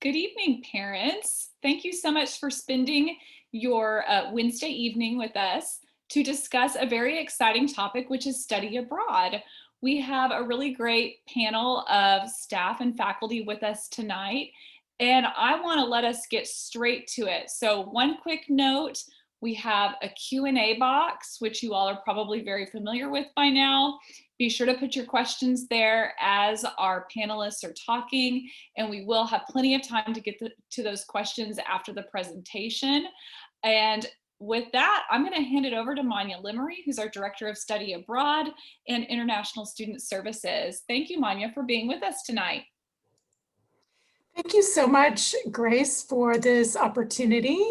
Good evening, parents. Thank you so much for spending your Wednesday evening with us to discuss a very exciting topic, which is study abroad. We have a really great panel of staff and faculty with us tonight, and I want to let us get straight to it. So one quick note, we have a Q&A box, which you all are probably very familiar with by now. Be sure to put your questions there as our panelists are talking, and we will have plenty of time to get to those questions after the presentation. And with that, I'm going to hand it over to Manya Limery, who's our Director of Study Abroad and International Student Services. Thank you, Manya, for being with us tonight. Thank you so much, Grace, for this opportunity.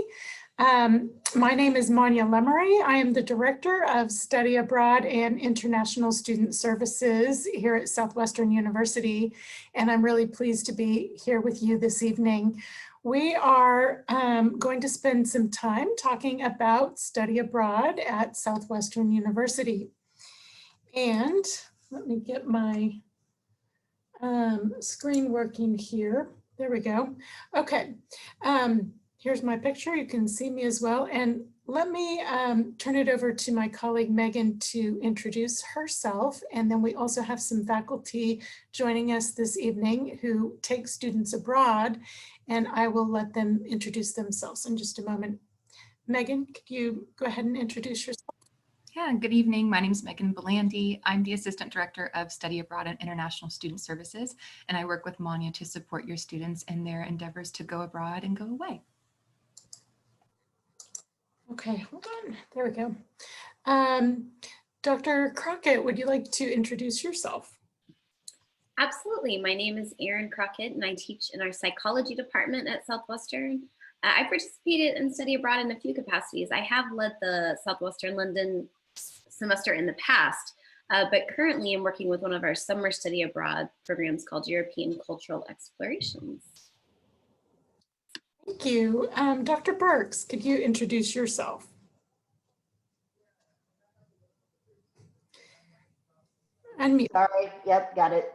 My name is Manya Lemery. I am the Director of Study Abroad and International Student Services here at Southwestern University, and I'm really pleased to be here with you this evening. We are going to spend some time talking about study abroad at Southwestern University. And let me get my screen working here. There we go. Okay. Here's my picture. You can see me as well. And let me turn it over to my colleague Megan to introduce herself. And then we also have some faculty joining us this evening who take students abroad, and I will let them introduce themselves in just a moment. Megan, could you go ahead and introduce yourself? Yeah, good evening. My name is Megan Belandi. I'm the Assistant Director of Study Abroad and International Student Services, and I work with Manya to support your students in their endeavors to go abroad and go away. Okay, hold on. There we go. Dr. Crockett, would you like to introduce yourself? Absolutely. My name is Erin Crockett, and I teach in our psychology department at Southwestern. I participated in study abroad in a few capacities. I have led the Southwestern London semester in the past, but currently I'm working with one of our summer study abroad programs called European Cultural Explorations. Thank you. Dr. Burks, could you introduce yourself? Unmute. Sorry, yep, got it.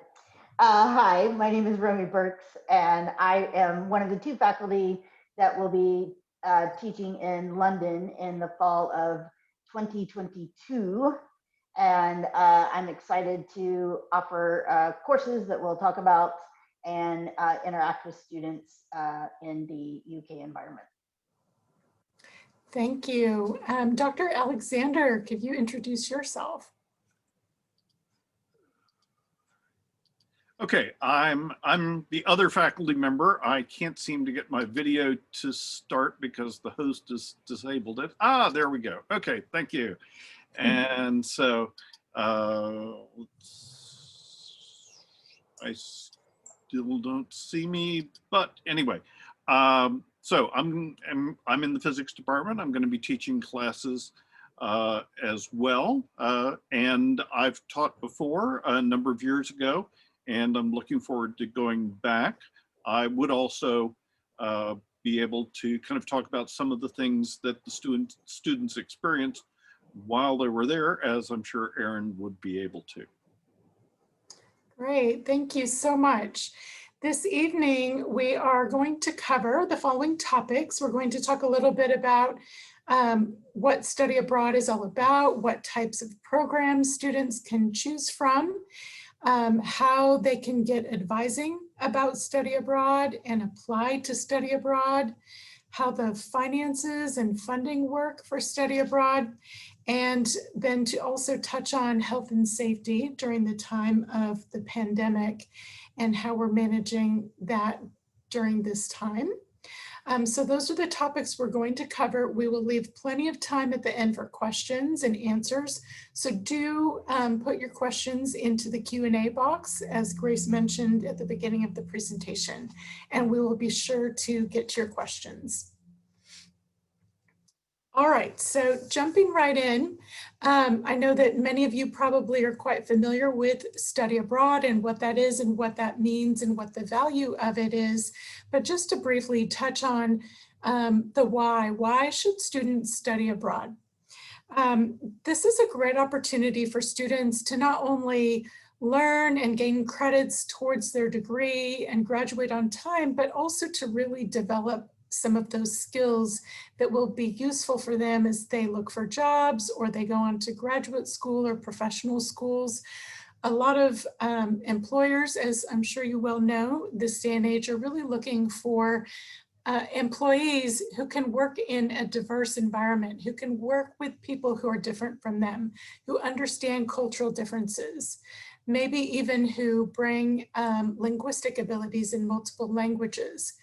Hi, my name is Romy Burks, and I am one of the two faculty that will be teaching in London in the fall of 2022. And I'm excited to offer courses that we'll talk about and interact with students in the UK environment. Thank you. Dr. Alexander, could you introduce yourself? Okay, I'm the other faculty member. I can't seem to get my video to start because the host has disabled it. Ah, there we go. Okay, thank you. And so I still don't see me, but anyway. So I'm in the physics department. I'm going to be teaching classes as well, and I've taught before a number of years ago, and I'm looking forward to going back. I would also be able to kind of talk about some of the things that the students experienced while they were there, as I'm sure Erin would be able to. Great, thank you so much. This evening, we are going to cover the following topics. We're going to talk a little bit about what study abroad is all about, what types of programs students can choose from, how they can get advising about study abroad and apply to study abroad, how the finances and funding work for study abroad, and then to also touch on health and safety during the time of the pandemic and how we're managing that during this time. So those are the topics we're going to cover. We will leave plenty of time at the end for questions and answers. So do put your questions into the Q&A box, as Grace mentioned at the beginning of the presentation, and we will be sure to get to your questions. All right, so jumping right in, I know that many of you probably are quite familiar with study abroad and what that is and what that means and what the value of it is. But just to briefly touch on the why should students study abroad? This is a great opportunity for students to not only learn and gain credits towards their degree and graduate on time, but also to really develop some of those skills that will be useful for them as they look for jobs or they go on to graduate school or professional schools. A lot of employers, as I'm sure you well know, this day and age are really looking for employees who can work in a diverse environment, who can work with people who are different from them, who understand cultural differences, maybe even who bring linguistic abilities in multiple languages.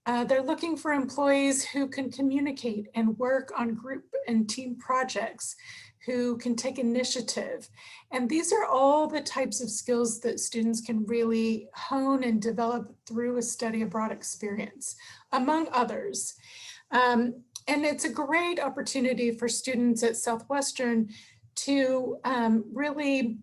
They're looking for employees who can communicate and work on group and team projects, who can take initiative. And these are all the types of skills that students can really hone and develop through a study abroad experience, among others. And it's a great opportunity for students at Southwestern to really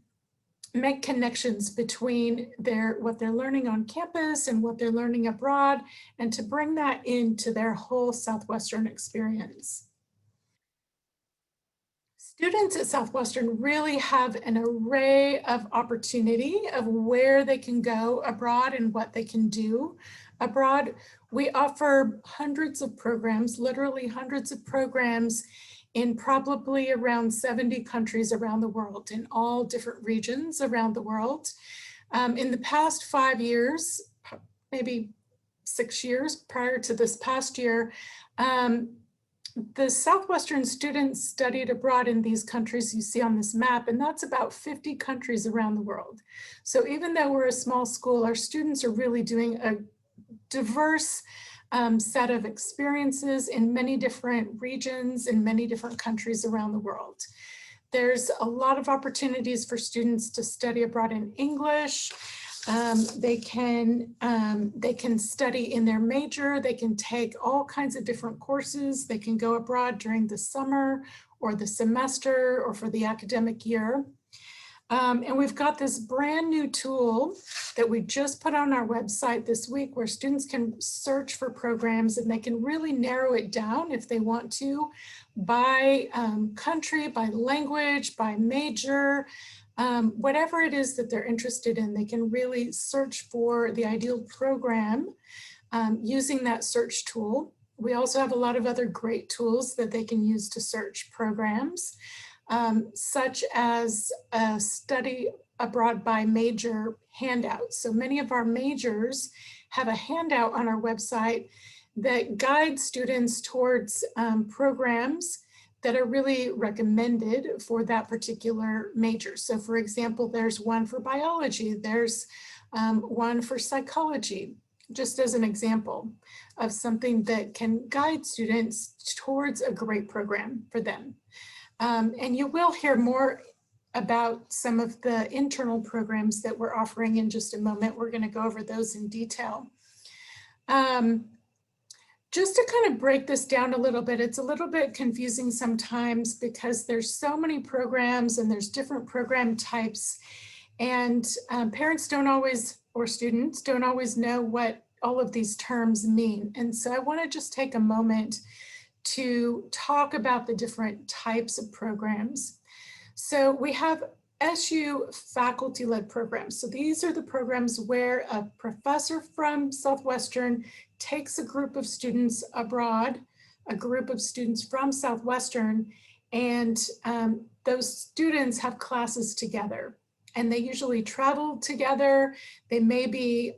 make connections between what they're learning on campus and what they're learning abroad, and to bring that into their whole Southwestern experience. Students at Southwestern really have an array of opportunity of where they can go abroad and what they can do abroad. We offer hundreds of programs, literally hundreds of programs in probably around 70 countries around the world, in all different regions around the world. In the past 5 years, maybe 6 years prior to this past year, the Southwestern students studied abroad in these countries you see on this map, and that's about 50 countries around the world. So even though we're a small school, our students are really doing a diverse set of experiences in many different regions, in many different countries around the world. There's a lot of opportunities for students to study abroad in English. They can study in their major. They can take all kinds of different courses. They can go abroad during the summer or the semester or for the academic year. And we've got this brand new tool that we just put on our website this week, where students can search for programs and they can really narrow it down if they want to, by country, by language, by major, whatever it is that they're interested in. They can really search for the ideal program using that search tool. We also have a lot of other great tools that they can use to search programs, such as a study abroad by major handouts. So many of our majors have a handout on our website that guides students towards programs that are really recommended for that particular major. So for example, there's one for biology, there's one for psychology, just as an example of something that can guide students towards a great program for them. And you will hear more about some of the internal programs that we're offering in just a moment. We're going to go over those in detail. Just to kind of break this down a little bit, it's a little bit confusing sometimes because there's so many programs and there's different program types, and parents don't always, or students don't always know what all of these terms mean. And so I want to just take a moment to talk about the different types of programs. So we have SU faculty-led programs. So these are the programs where a professor from Southwestern takes a group of students abroad, a group of students from Southwestern, and those students have classes together. And they usually travel together. They may be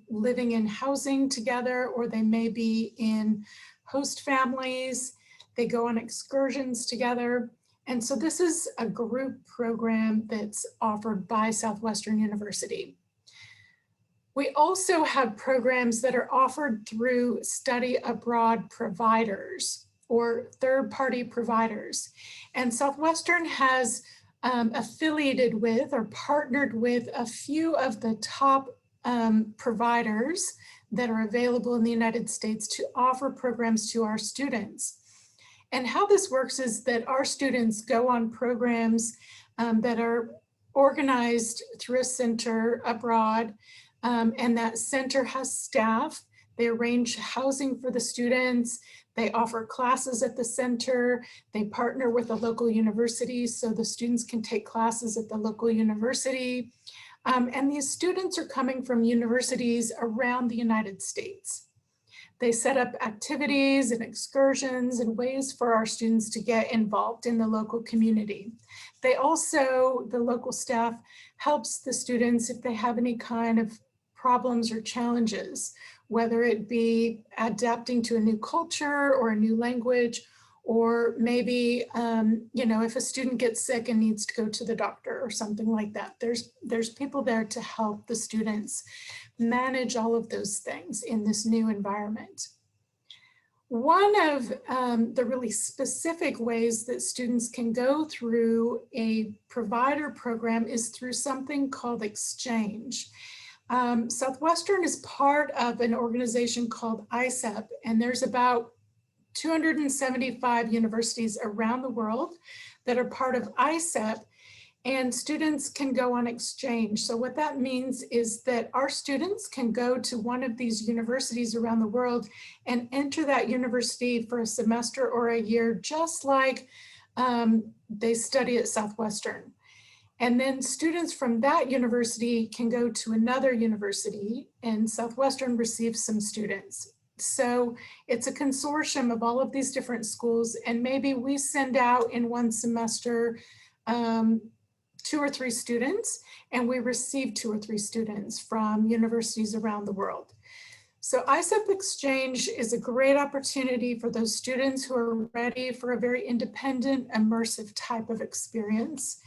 living in housing together, or they may be in host families. They go on excursions together. And so this is a group program that's offered by Southwestern University. We also have programs that are offered through study abroad providers or third-party providers. And Southwestern has affiliated with or partnered with a few of the top providers that are available in the United States to offer programs to our students. And how this works is that our students go on programs that are organized through a center abroad, and that center has staff They arrange housing for the students. They offer classes at the center. They partner with a local university so the students can take classes at the local university. And these students are coming from universities around the United States. They set up activities and excursions and ways for our students to get involved in the local community. They also, the local staff helps the students if they have any kind of problems or challenges, whether it be adapting to a new culture or a new language, or maybe, if a student gets sick and needs to go to the doctor or something like that. There's people there to help the students manage all of those things in this new environment. One of the really specific ways that students can go through a provider program is through something called exchange. Southwestern is part of an organization called ISEP, and there's about 275 universities around the world that are part of ISEP, and students can go on exchange. So what that means is that our students can go to one of these universities around the world and enter that university for a semester or a year, just like they study at Southwestern. And then students from that university can go to another university, and Southwestern receives some students. So it's a consortium of all of these different schools, and maybe we send out in one semester 2 or 3 students, and we receive 2 or 3 students from universities around the world. So ISEP Exchange is a great opportunity for those students who are ready for a very independent, immersive type of experience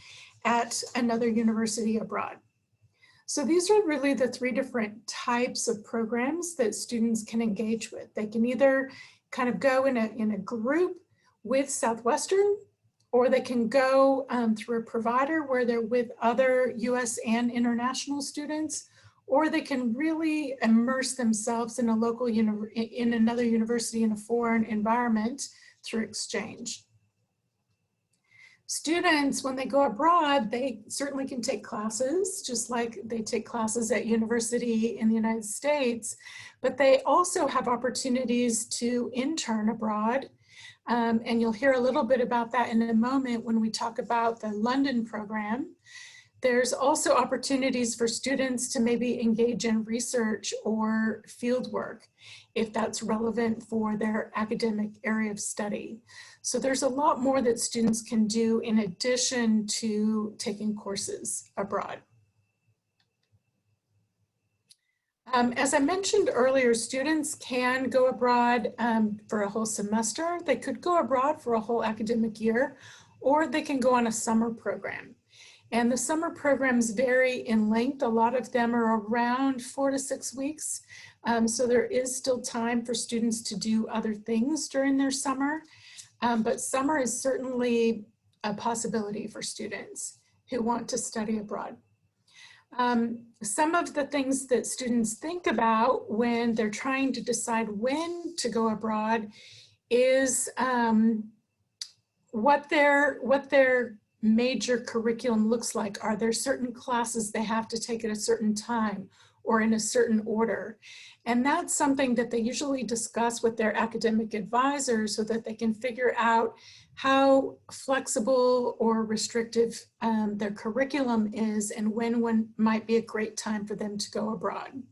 at another university abroad. So these are really the 3 different types of programs that students can engage with. They can either kind of go in a group with Southwestern, or they can go through a provider where they're with other US and international students, or they can really immerse themselves in a local in another university in a foreign environment through exchange. Students, when they go abroad, they certainly can take classes, just like they take classes at university in the United States, but they also have opportunities to intern abroad. And you'll hear a little bit about that in a moment when we talk about the London program. There's also opportunities for students to maybe engage in research or field work if that's relevant for their academic area of study. So there's a lot more that students can do in addition to taking courses abroad. As I mentioned earlier, students can go abroad for a whole semester. They could go abroad for a whole academic year, or they can go on a summer program. And the summer programs vary in length. A lot of them are around 4 to 6 weeks. So there is still time for students to do other things during their summer. But summer is certainly a possibility for students who want to study abroad. Some of the things that students think about when they're trying to decide when to go abroad is what their major curriculum looks like. Are there certain classes they have to take at a certain time or in a certain order? And that's something that they usually discuss with their academic advisors so that they can figure out how flexible or restrictive their curriculum is and when might be a great time for them to go abroad.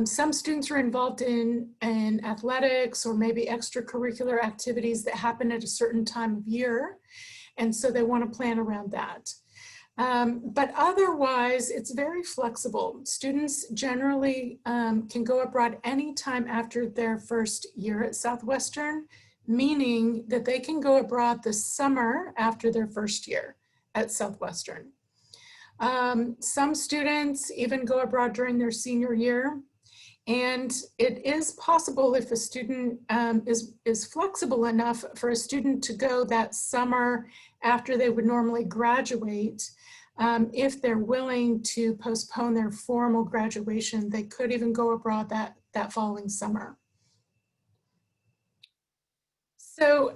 Some students are involved in athletics or maybe extracurricular activities that happen at a certain time of year, and so they want to plan around that. But otherwise, it's very flexible. Students generally can go abroad anytime after their first year at Southwestern, meaning that they can go abroad the summer after their first year at Southwestern. Some students even go abroad during their senior year. And it is possible if a student is flexible enough for a student to go that summer after they would normally graduate. If they're willing to postpone their formal graduation, they could even go abroad that following summer. So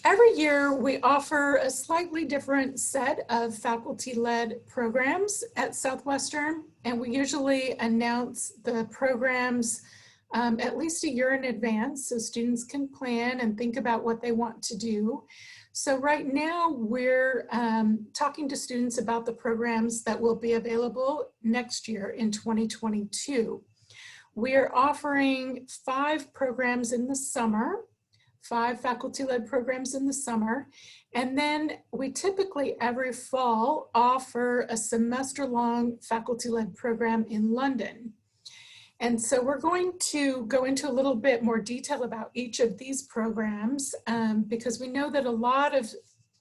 Every year we offer a slightly different set of faculty-led programs at Southwestern, and we usually announce the programs at least a year in advance so students can plan and think about what they want to do. So right now we're talking to students about the programs that will be available next year in 2022. We are offering 5 programs in the summer, 5 faculty-led programs in the summer, and then we typically every fall offer a semester-long faculty-led program in London. And so we're going to go into a little bit more detail about each of these programs because we know that a lot of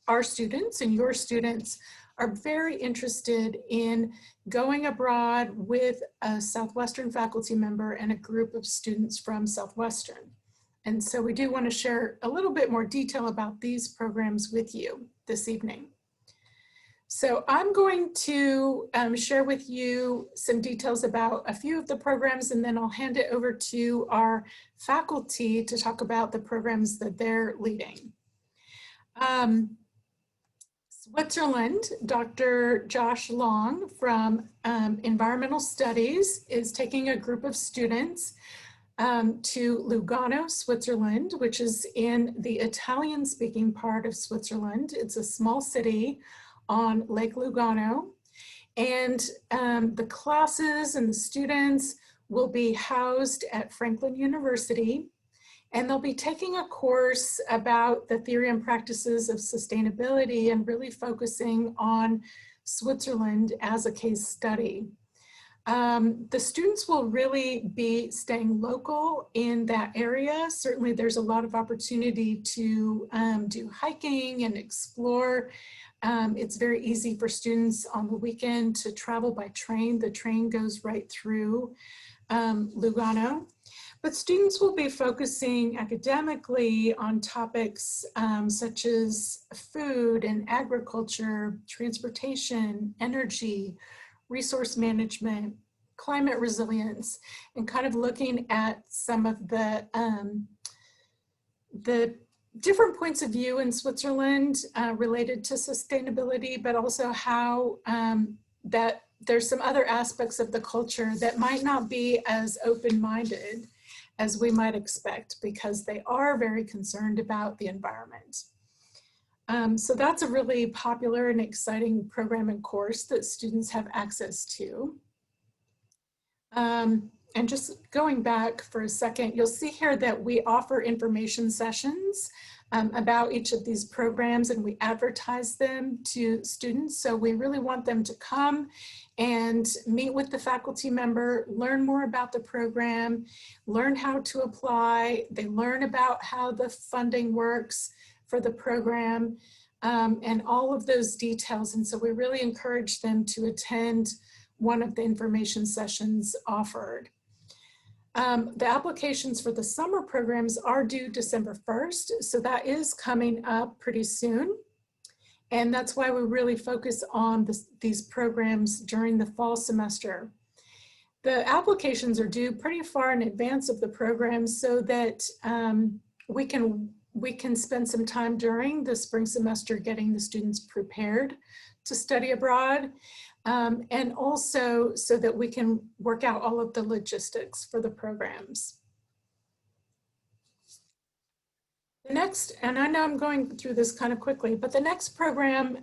our students and your students are very interested in going abroad with a Southwestern faculty member and a group of students from Southwestern. And so we do want to share a little bit more detail about these programs with you this evening. So I'm going to share with you some details about a few of the programs, and then I'll hand it over to our faculty to talk about the programs that they're leading. Switzerland, Dr. Josh Long from Environmental Studies is taking a group of students to Lugano, Switzerland, which is in the Italian-speaking part of Switzerland. It's a small city on Lake Lugano, and the classes and the students will be housed at Franklin University, and they'll be taking a course about the theory and practices of sustainability and really focusing on Switzerland as a case study. The students will really be staying local in that area. Certainly there's a lot of opportunity to do hiking and explore. It's very easy for students on the weekend to travel by train. The train goes right through Lugano. But students will be focusing academically on topics such as food and agriculture, transportation, energy, resource management, climate resilience, and kind of looking at some of the different points of view in Switzerland related to sustainability, but also how that there's some other aspects of the culture that might not be as open-minded as we might expect, because they are very concerned about the environment. So that's a really popular and exciting program and course that students have access to. And just going back for a second, you'll see here that we offer information sessions about each of these programs, and we advertise them to students. So we really want them to come and meet with the faculty member, learn more about the program, learn how to apply. They learn about how the funding works for the program and all of those details. And so we really encourage them to attend one of the information sessions offered. The applications for the summer programs are due December 1st, so that is coming up pretty soon. And that's why we really focus on these programs during the fall semester. The applications are due pretty far in advance of the program so that we can spend some time during the spring semester getting the students prepared to study abroad. And also so that we can work out all of the logistics for the programs. The next, and I know I'm going through this kind of quickly, but the next program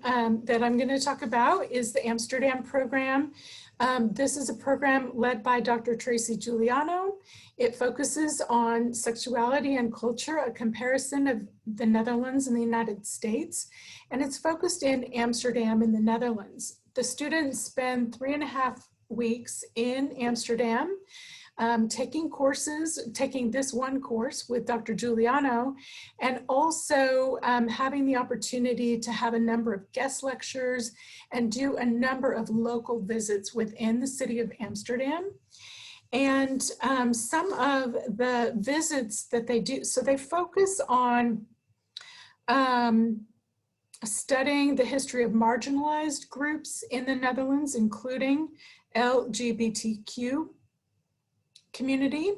that I'm going to talk about is the Amsterdam Program. This is a program led by Dr. Tracy Giuliano. It focuses on sexuality and culture, a comparison of the Netherlands and the United States, and it's focused in Amsterdam in the Netherlands. The students spend 3.5 weeks in Amsterdam taking courses, taking this one course with Dr. Giuliano, and also having the opportunity to have a number of guest lectures and do a number of local visits within the city of Amsterdam. And some of the visits that they do, so they focus on studying the history of marginalized groups in the Netherlands, including LGBTQ community.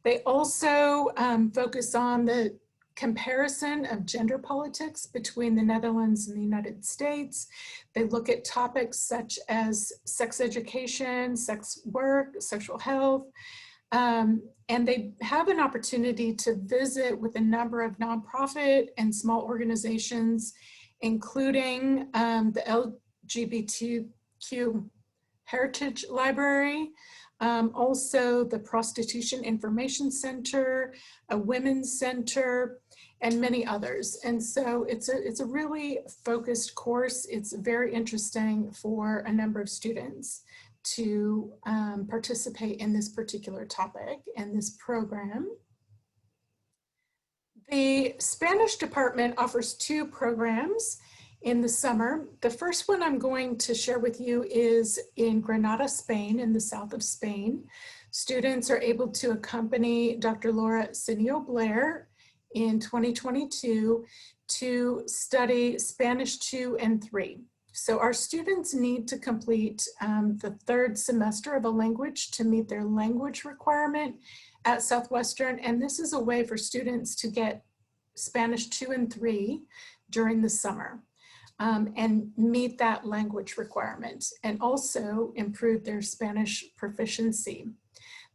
They also focus on the comparison of gender politics between the Netherlands and the United States. They look at topics such as sex education, sex work, sexual health, and they have an opportunity to visit with a number of nonprofit and small organizations, including the LGBTQ Heritage Library, also the Prostitution Information Center, a Women's Center, and many others. And so it's a really focused course. It's very interesting for a number of students to participate in this particular topic and this program. The Spanish department offers 2 programs in the summer. The first one I'm going to share with you is in Granada, Spain, in the south of Spain. Students are able to accompany Dr. Laura Sinio Blair in 2022 to study Spanish 2 and 3. So our students need to complete the 3rd semester of a language to meet their language requirement at Southwestern. And this is a way for students to get Spanish 2 and 3 during the summer and meet that language requirement and also improve their Spanish proficiency.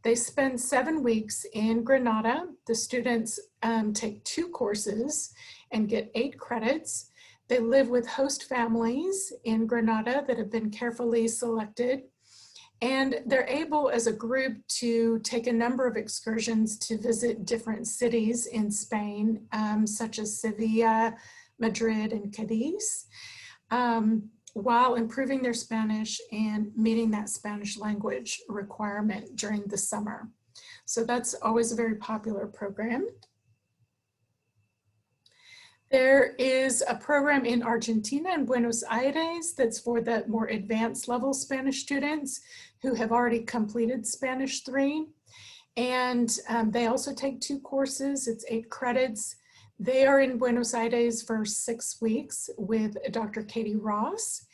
They spend 7 weeks in Granada. The students take 2 courses and get 8 credits. They live with host families in Granada that have been carefully selected. And they're able as a group to take a number of excursions to visit different cities in Spain, such as Sevilla, Madrid, and Cadiz, while improving their Spanish and meeting that Spanish language requirement during the summer. So that's always a very popular program. There is a program in Argentina, in Buenos Aires, that's for the more advanced level Spanish students who have already completed Spanish 3. And they also take 2 courses, it's 8 credits. They are in Buenos Aires for 6 weeks with Dr. Katie Ross.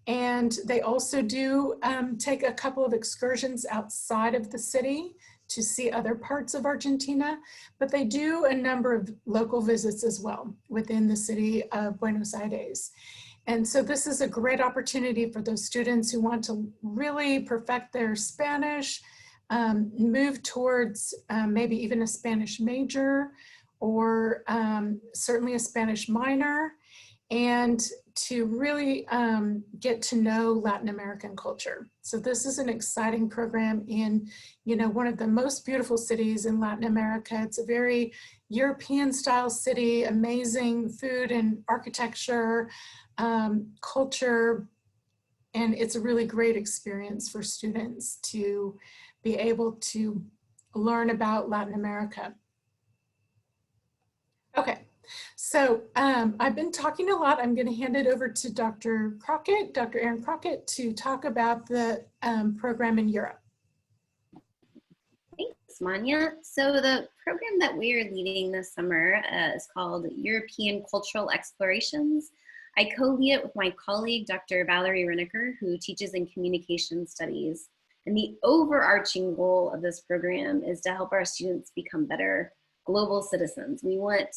And they also do take a couple of excursions outside of the city to see other parts of Argentina, but they do a number of local visits as well within the city of Buenos Aires. And so this is a great opportunity for those students who want to really perfect their Spanish, move towards maybe even a Spanish major or certainly a Spanish minor, and to really get to know Latin American culture. So this is an exciting program in, one of the most beautiful cities in Latin America. It's a very European style city, amazing food and architecture, culture, and it's a really great experience for students to be able to learn about Latin America. Okay. So I've been talking a lot. I'm going to hand it over to Dr. Crockett, Dr. Erin Crockett, to talk about the program in Europe. Thanks, Manya. So the program that we are leading this summer is called European Cultural Explorations. I co-lead it with my colleague, Dr. Valerie Reneker, who teaches in communication studies. And the overarching goal of this program is to help our students become better global citizens. We want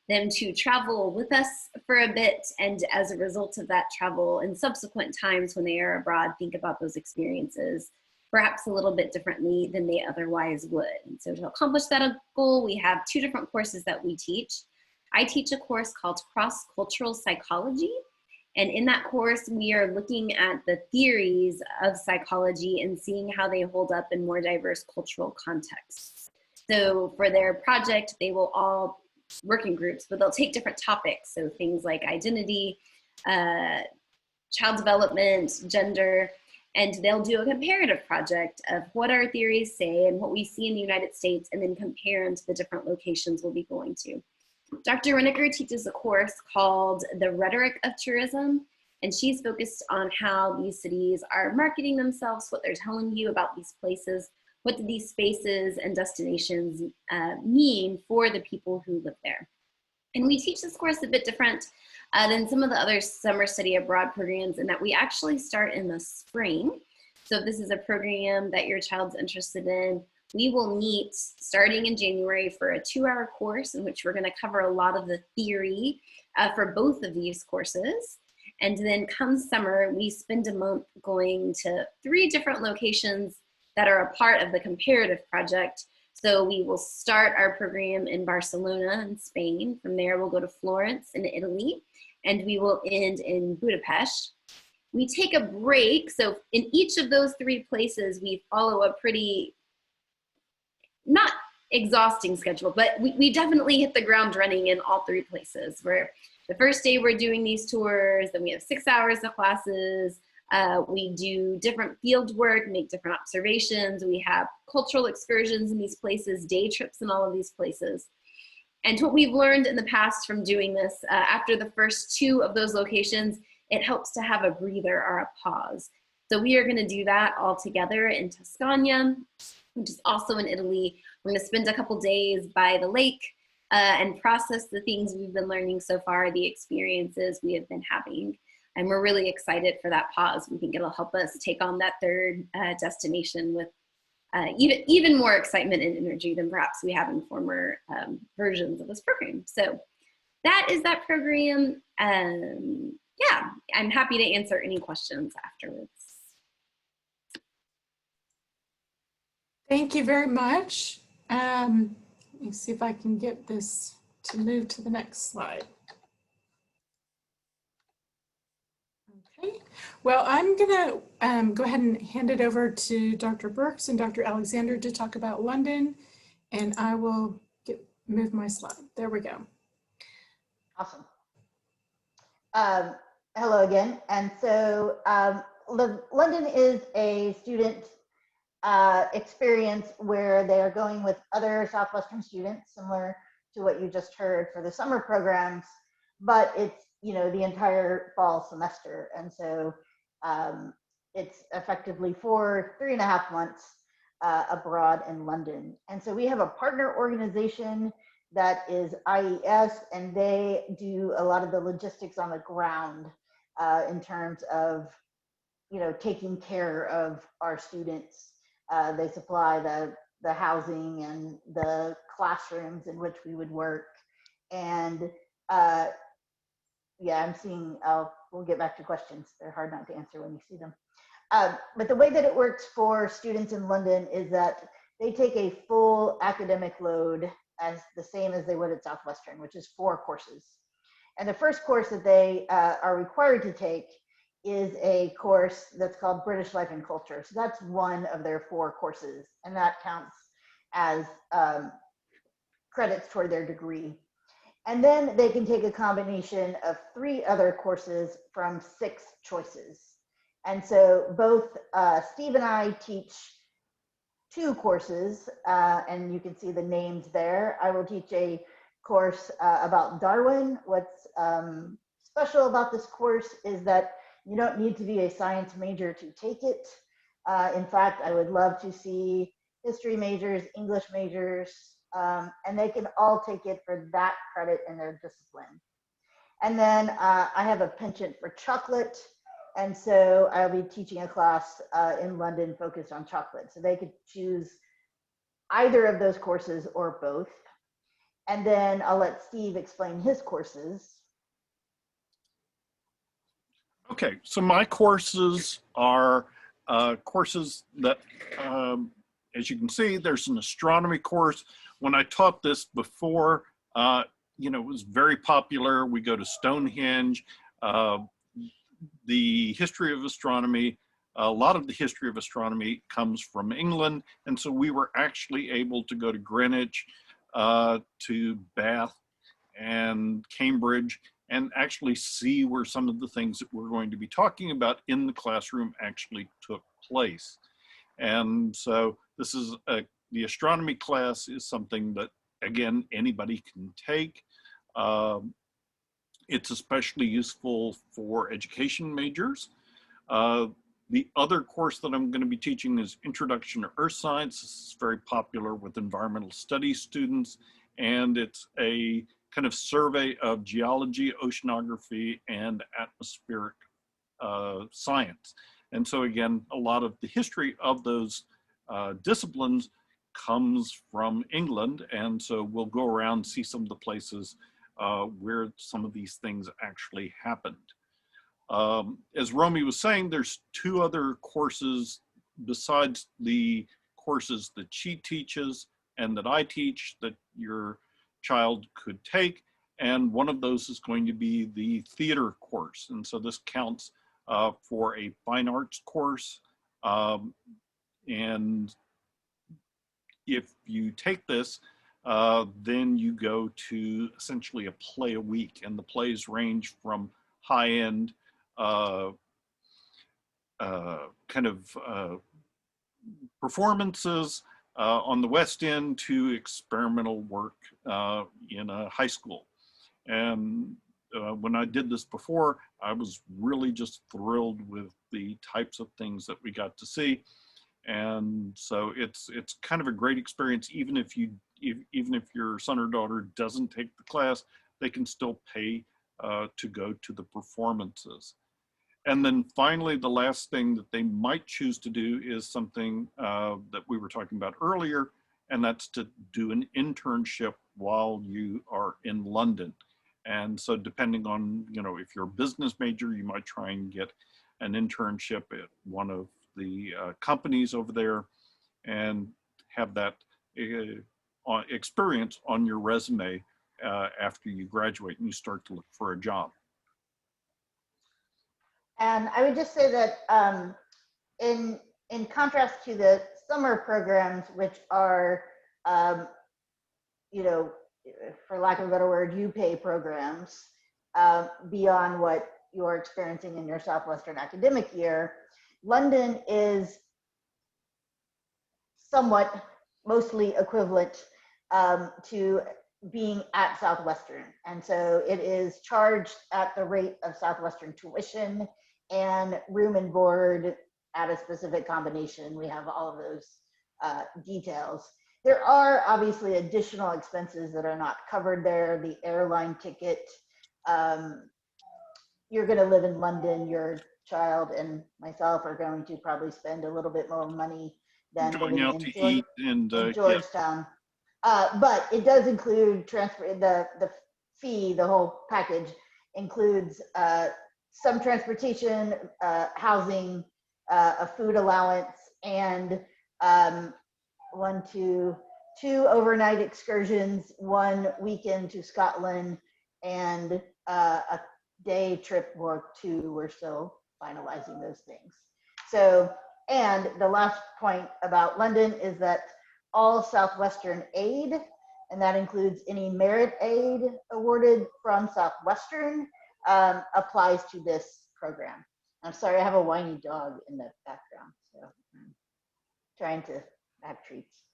them to travel with us for a bit, and as a result of that travel in subsequent times when they are abroad, think about those experiences perhaps a little bit differently than they otherwise would. And so to accomplish that goal, we have 2 different courses that we teach. I teach a course called Cross-Cultural Psychology, and in that course we are looking at the theories of psychology and seeing how they hold up in more diverse cultural contexts. So for their project, they will all working groups, but they'll take different topics. So things like identity, child development, gender, and they'll do a comparative project of what our theories say and what we see in the United States, and then compare them to the different locations we'll be going to. Dr. Reneker teaches a course called The Rhetoric of Tourism, and she's focused on how these cities are marketing themselves, what they're telling you about these places. What do these spaces and destinations mean for the people who live there? And we teach this course a bit different than some of the other summer study abroad programs in that we actually start in the spring. So if this is a program that your child's interested in, we will meet starting in January for a 2-hour course in which we're going to cover a lot of the theory for both of these courses. And then come summer, we spend a month going to 3 different locations that are a part of the comparative project. So we will start our program in Barcelona in Spain. From there, we'll go to Florence in Italy, and we will end in Budapest. We take a break. So in each of those 3 places, we follow a pretty, not exhausting schedule, but we definitely hit the ground running in all 3 places. Where the first day we're doing these tours, then we have 6 hours of classes. We do different field work, make different observations. We have cultural excursions in these places, day trips in all of these places. And what we've learned in the past from doing this, after the first 2 of those locations, it helps to have a breather or a pause. So we are going to do that all together in Tuscania, which is also in Italy. We're going to spend a couple days by the lake and process the things we've been learning so far, the experiences we have been having. And we're really excited for that pause. We think it'll help us take on that 3rd destination with even more excitement and energy than perhaps we have in former versions of this program. So that is that program. Yeah, I'm happy to answer any questions afterwards. Thank you very much. Let me see if I can get this to move to the next slide. Okay, well, I'm gonna go ahead and hand it over to Dr. Burks and Dr. Alexander to talk about London, and I will move my slide. There we go. Awesome. Hello again. And so London is a student experience where they are going with other Southwestern students, similar to what you just heard for the summer programs, but it's, you know, the entire fall semester. And so it's effectively for 3.5 months abroad in London. And so we have a partner organization that is IES, and they do a lot of the logistics on the ground in terms of, you know, taking care of our students. They supply the housing and the classrooms in which we would work. And yeah, I'm seeing, we'll get back to questions. They're hard not to answer when you see them. But the way that it works for students in London is that they take a full academic load as the same as they would at Southwestern, which is 4 courses. And the first course that they are required to take is a course that's called British Life and Culture. So that's one of their 4 courses, and that counts as credits toward their degree. And then they can take a combination of 3 other courses from 6 choices. And so both Steve and I teach 2 courses, and you can see the names there. I will teach a course about Darwin. What's special about this course is that you don't need to be a science major to take it. In fact, I would love to see history majors, English majors, and they can all take it for that credit in their discipline. And then I have a penchant for chocolate. And so I'll be teaching a class in London focused on chocolate. So they could choose either of those courses or both. And then I'll let Steve explain his courses. Okay, so my courses are courses that, as you can see, there's an astronomy course. When I taught this before, you know, it was very popular. We go to Stonehenge, the history of astronomy. A lot of the history of astronomy comes from England. And so we were actually able to go to Greenwich, to Bath and Cambridge, and actually see where some of the things that we're going to be talking about in the classroom actually took place. And so this is the astronomy class is something that, again, anybody can take. It's especially useful for education majors. The other course that I'm going to be teaching is Introduction to Earth Science. This is very popular with environmental studies students, and it's a kind of survey of geology, oceanography, and atmospheric science. And so again, a lot of the history of those disciplines comes from England, and so we'll go around, see some of the places where some of these things actually happened. As Romy was saying, there's 2 other courses besides the courses that she teaches and that I teach that your child could take. And one of those is going to be the theater course. And so this counts for a fine arts course. And if you take this, then you go to essentially a play a week. And the plays range from high-end kind of performances on the West End to experimental work in a high school. And when I did this before, I was really just thrilled with the types of things that we got to see. And so it's kind of a great experience. Even if your son or daughter doesn't take the class, they can still pay to go to the performances. And then finally, the last thing that they might choose to do is something that we were talking about earlier, and that's to do an internship while you are in London. And so depending on, if you're a business major, you might try and get an internship at one of the companies over there and have that experience on your resume after you graduate and you start to look for a job. And I would just say that in contrast to the summer programs, which are, for lack of a better word, you pay programs beyond what you're experiencing in your Southwestern academic year, London is somewhat mostly equivalent to being at Southwestern. And so it is charged at the rate of Southwestern tuition and room and board at a specific combination. We have all of those details. There are obviously additional expenses that are not covered there. The airline ticket, you're going to live in London, your child and myself are going to probably spend a little bit more money than Going out living to eat and in Georgetown. But it does include the fee, the whole package includes some transportation, housing, a food allowance, and 2 overnight excursions, 1 weekend to Scotland, and a day trip or 2. We're still finalizing those things. So, and the last point about London is that all Southwestern aid, and that includes any merit aid awarded from Southwestern, applies to this program. I'm sorry, I have a whiny dog in the background, so I'm trying to have treats.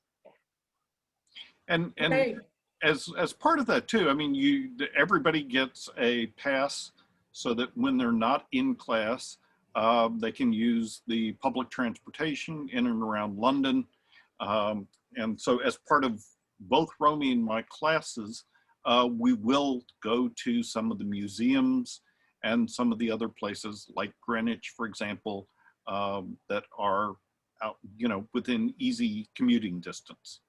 And Great. as part of that too, I mean, everybody gets a pass so that when they're not in class, they can use the public transportation in and around London. And so as part of both Romy and my classes, we will go to some of the museums and some of the other places like Greenwich, for example, that are out, within easy commuting distance.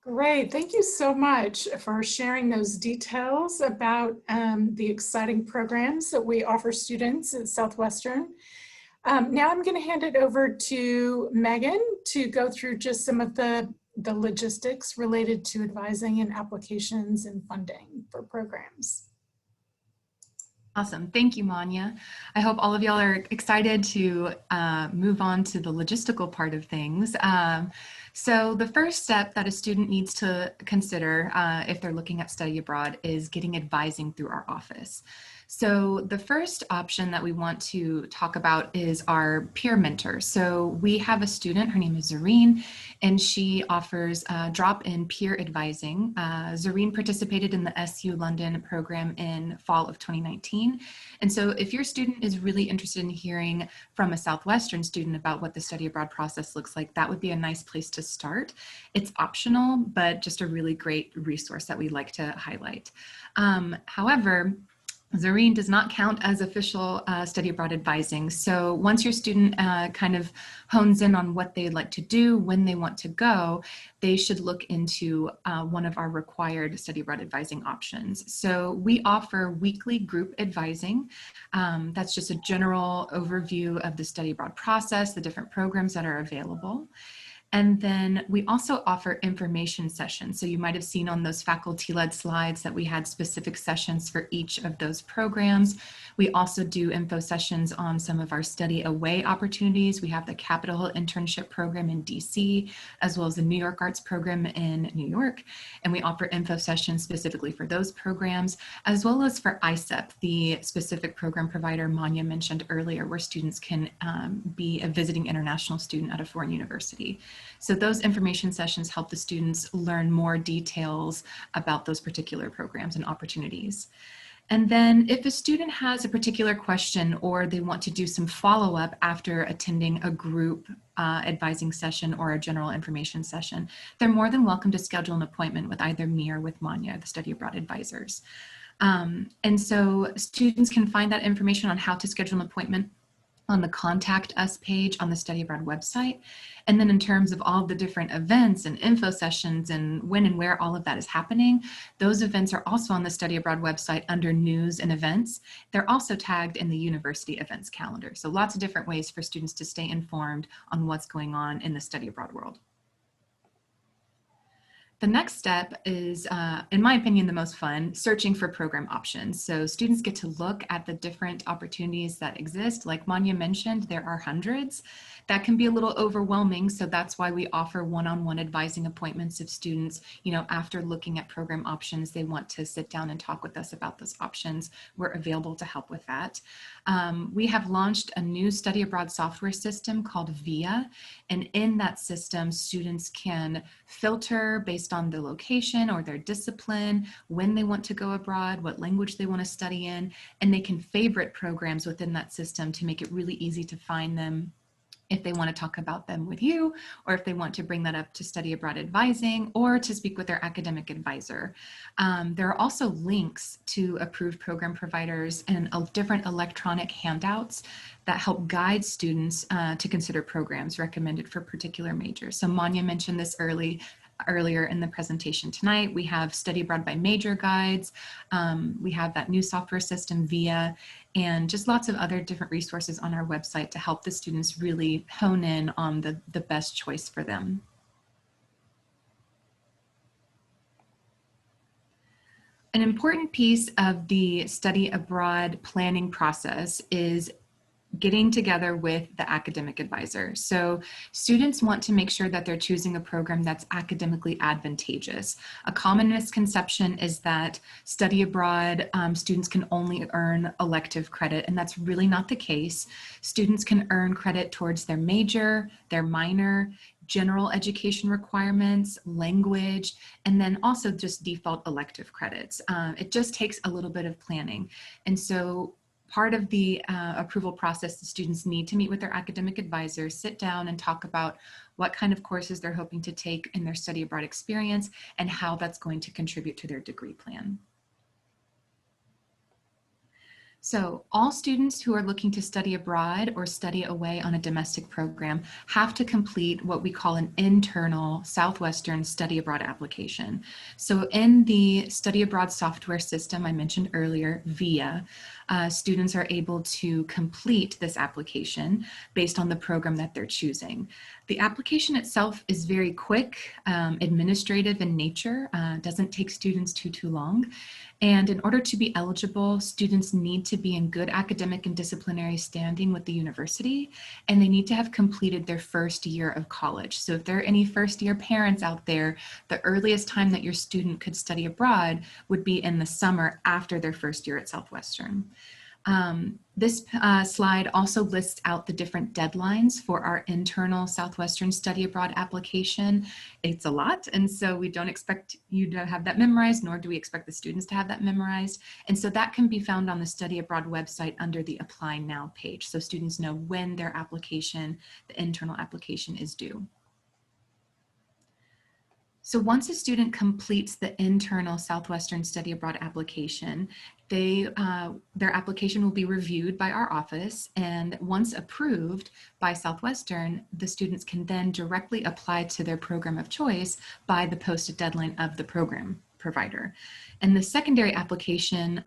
Great. Thank you so much for sharing those details about the exciting programs that we offer students at Southwestern. Now I'm going to hand it over to Megan to go through just some of the logistics related to advising and applications and funding for programs. Awesome. Thank you, Manya. I hope all of y'all are excited to move on to the logistical part of things. So the first step that a student needs to consider if they're looking at study abroad is getting advising through our office. So the first option that we want to talk about is our peer mentor. So we have a student, her name is Zareen, and she offers drop-in peer advising. Zareen participated in the SU London program in fall of 2019. And so if your student is really interested in hearing from a Southwestern student about what the study abroad process looks like, that would be a nice place to start. It's optional, but just a really great resource that we like to highlight. However, Zareen does not count as official study abroad advising. So once your student kind of hones in on what they'd like to do, when they want to go, they should look into one of our required study abroad advising options. So we offer weekly group advising. That's just a general overview of the study abroad process, the different programs that are available. And then we also offer information sessions. So you might have seen on those faculty-led slides that we had specific sessions for each of those programs. We also do info sessions on some of our study away opportunities. We have the Capitol Hill Internship Program in DC, as well as the New York Arts Program in New York. And we offer info sessions specifically for those programs, as well as for ISEP, the specific program provider Manya mentioned earlier, where students can be a visiting international student at a foreign university. So those information sessions help the students learn more details about those particular programs and opportunities. And then if a student has a particular question or they want to do some follow-up after attending a group advising session or a general information session, they're more than welcome to schedule an appointment with either me or with Manya, the study abroad advisors. And so students can find that information on how to schedule an appointment on the Contact Us page on the Study Abroad website. And then in terms of all the different events and info sessions and when and where all of that is happening, those events are also on the Study Abroad website under News and Events. They're also tagged in the university events calendar. So lots of different ways for students to stay informed on what's going on in the study abroad world. The next step is, in my opinion, the most fun, searching for program options. So students get to look at the different opportunities that exist. Like Manya mentioned, there are hundreds. That can be a little overwhelming. So that's why we offer one-on-one advising appointments if students, after looking at program options, they want to sit down and talk with us about those options. We're available to help with that. We have launched a new study abroad software system called VIA. And in that system, students can filter based on the location or their discipline, when they want to go abroad, what language they want to study in, and they can favorite programs within that system to make it really easy to find them if they want to talk about them with you, or if they want to bring that up to study abroad advising or to speak with their academic advisor. There are also links to approved program providers and different electronic handouts that help guide students to consider programs recommended for particular majors. So Manya mentioned this earlier in the presentation tonight. We have study abroad by major guides. We have that new software system VIA, and just lots of other different resources on our website to help the students really hone in on the best choice for them. An important piece of the study abroad planning process is getting together with the academic advisor. So students want to make sure that they're choosing a program that's academically advantageous. A common misconception is that study abroad students can only earn elective credit, and that's really not the case. Students can earn credit towards their major, their minor, general education requirements, language, and then also just default elective credits. It just takes a little bit of planning. And so part of the approval process, the students need to meet with their academic advisor, sit down and talk about what kind of courses they're hoping to take in their study abroad experience and how that's going to contribute to their degree plan. So all students who are looking to study abroad or study away on a domestic program have to complete what we call an internal Southwestern study abroad application. So in the study abroad software system I mentioned earlier, VIA, students are able to complete this application based on the program that they're choosing. The application itself is very quick, administrative in nature, doesn't take students too long. And in order to be eligible, students need to be in good academic and disciplinary standing with the university, and they need to have completed their first year of college. So if there are any first year parents out there, the earliest time that your student could study abroad would be in the summer after their first year at Southwestern. This slide also lists out the different deadlines for our internal Southwestern study abroad application. It's a lot, and so we don't expect you to have that memorized, nor do we expect the students to have that memorized. And so that can be found on the study abroad website under the Apply Now page, so students know when their application, the internal application, is due. So once a student completes the internal Southwestern Study Abroad application, their application will be reviewed by our office, and once approved by Southwestern, the students can then directly apply to their program of choice by the posted deadline of the program provider. And the secondary application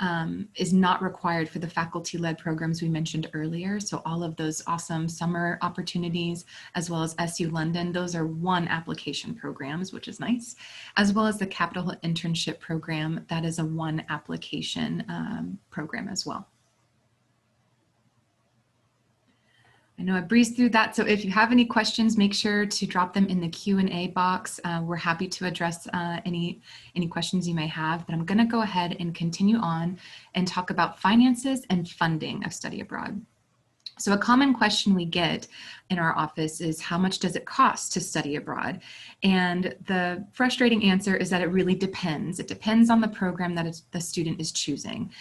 is not required for the faculty-led programs we mentioned earlier. So all of those awesome summer opportunities, as well as SU London, those are one application programs, which is nice, as well as the Capitol Hill Internship Program, that is a one application program as well. I know I breezed through that, so if you have any questions, make sure to drop them in the Q&A box. We're happy to address any questions you may have, but I'm going to go ahead and continue on and talk about finances and funding of study abroad. So a common question we get in our office is, how much does it cost to study abroad? And the frustrating answer is that it really depends. It depends on the program that the student is choosing.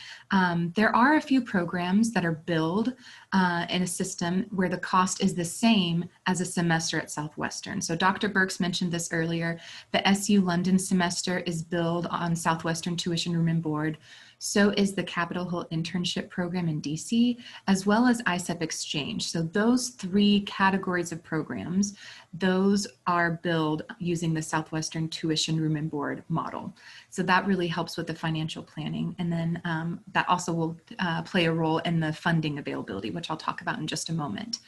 There are a few programs that are billed in a system where the cost is the same as a semester at Southwestern. So Dr. Burks mentioned this earlier. The SU London semester is billed on Southwestern Tuition Room and Board. So is the Capitol Hill Internship Program in DC, as well as ISEP Exchange. So those three categories of programs, those are billed using the Southwestern Tuition Room and Board model. So that really helps with the financial planning. And then that also will play a role in the funding availability, which I'll talk about in just a moment.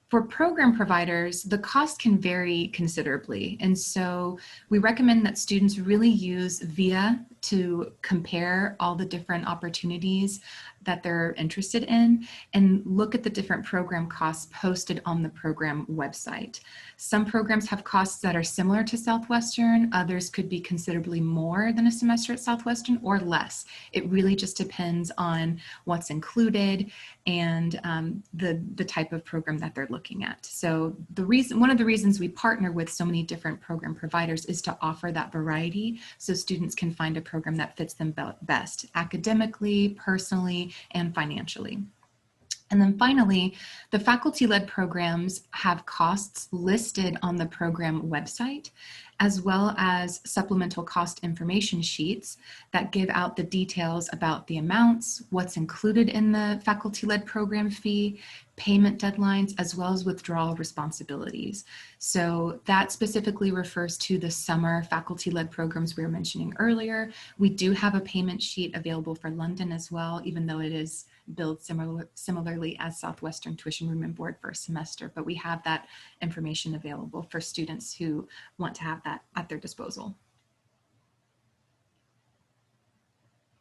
For program providers, the cost can vary considerably. And so we recommend that students really use VIA to compare all the different opportunities that they're interested in and look at the different program costs posted on the program website. Some programs have costs that are similar to Southwestern, others could be considerably more than a semester at Southwestern or less. It really just depends on what's included and the type of program that they're looking at. So one of the reasons we partner with so many different program providers is to offer that variety so students can find a program that fits them best, academically, personally, and financially. And then finally, the faculty-led programs have costs listed on the program website, as well as supplemental cost information sheets that give out the details about the amounts, what's included in the faculty-led program fee, payment deadlines, as well as withdrawal responsibilities. So that specifically refers to the summer faculty-led programs we were mentioning earlier. We do have a payment sheet available for London as well, even though it is billed similarly as Southwestern Tuition Room and Board for a semester, but we have that information available for students who want to have that at their disposal.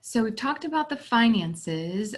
So we've talked about the finances.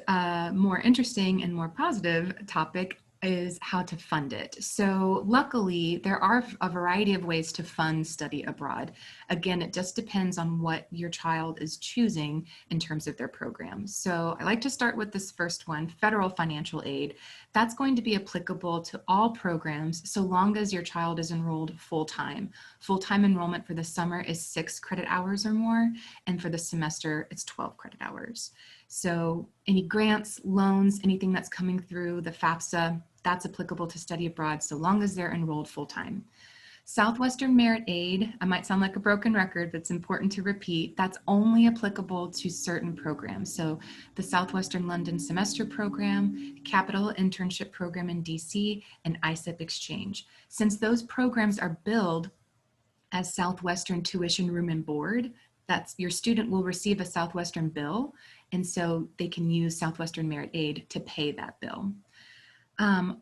More interesting and more positive topic is how to fund it. So luckily, there are a variety of ways to fund study abroad. Again, it just depends on what your child is choosing in terms of their program. So I like to start with this first one, federal financial aid. That's going to be applicable to all programs so long as your child is enrolled full-time. Full-time enrollment for the summer is 6 credit hours or more, and for the semester, it's 12 credit hours. So any grants, loans, anything that's coming through the FAFSA, that's applicable to study abroad so long as they're enrolled full-time. Southwestern Merit Aid, I might sound like a broken record, but it's important to repeat, that's only applicable to certain programs. So the Southwestern London Semester Program, Capitol Internship Program in DC, and ISEP Exchange. Since those programs are billed as Southwestern Tuition Room and Board, that's your student will receive a Southwestern bill, and so they can use Southwestern Merit Aid to pay that bill.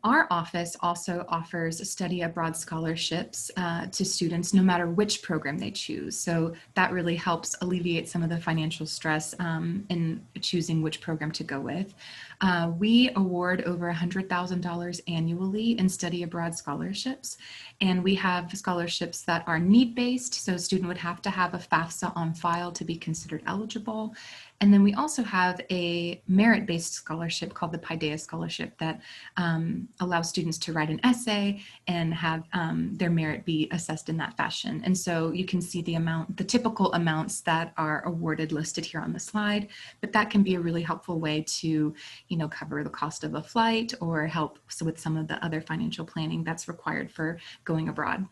Our office also offers study abroad scholarships to students no matter which program they choose. So that really helps alleviate some of the financial stress in choosing which program to go with. We award over $100,000 annually in study abroad scholarships. And we have scholarships that are need-based, so a student would have to have a FAFSA on file to be considered eligible. And then we also have a merit-based scholarship called the Paideia Scholarship that allows students to write an essay and have their merit be assessed in that fashion. And so you can see the typical amounts that are awarded listed here on the slide, but that can be a really helpful way to, cover the cost of a flight or help with some of the other financial planning that's required for going abroad.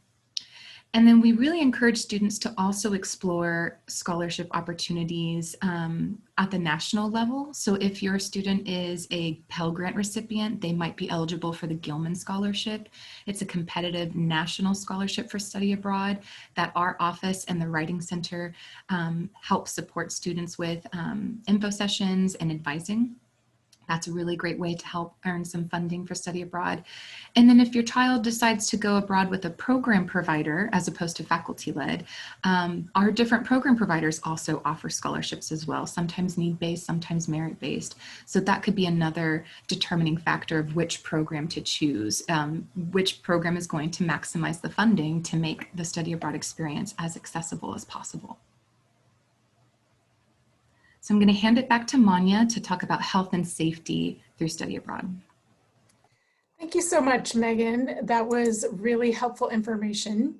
And then we really encourage students to also explore scholarship opportunities at the national level. So if your student is a Pell Grant recipient, they might be eligible for the Gilman Scholarship. It's a competitive national scholarship for study abroad that our office and the Writing Center help support students with info sessions and advising. That's a really great way to help earn some funding for study abroad. And then if your child decides to go abroad with a program provider as opposed to faculty-led, our different program providers also offer scholarships as well, sometimes need-based, sometimes merit-based. So that could be another determining factor of which program to choose, which program is going to maximize the funding to make the study abroad experience as accessible as possible. So I'm going to hand it back to Manya to talk about health and safety through study abroad. Thank you so much, Megan. That was really helpful information.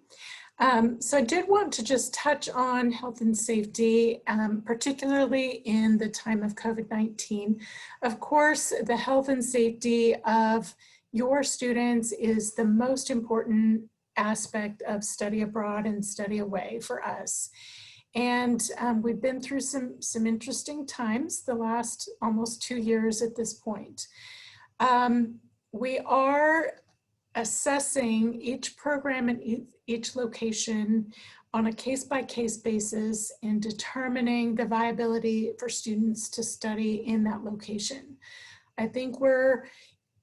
So I did want to just touch on health and safety, particularly in the time of COVID-19. Of course, the health and safety of your students is the most important aspect of study abroad and study away for us. And we've been through some interesting times the last almost 2 years at this point. We are assessing each program and each location on a case-by-case basis and determining the viability for students to study in that location. I think we're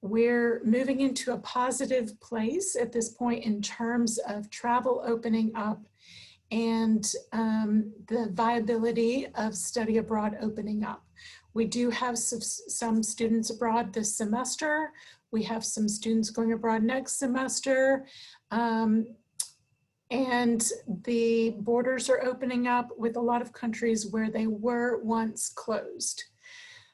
moving into a positive place at this point in terms of travel opening up and the viability of study abroad opening up. We do have some students abroad this semester. We have some students going abroad next semester. And the borders are opening up with a lot of countries where they were once closed.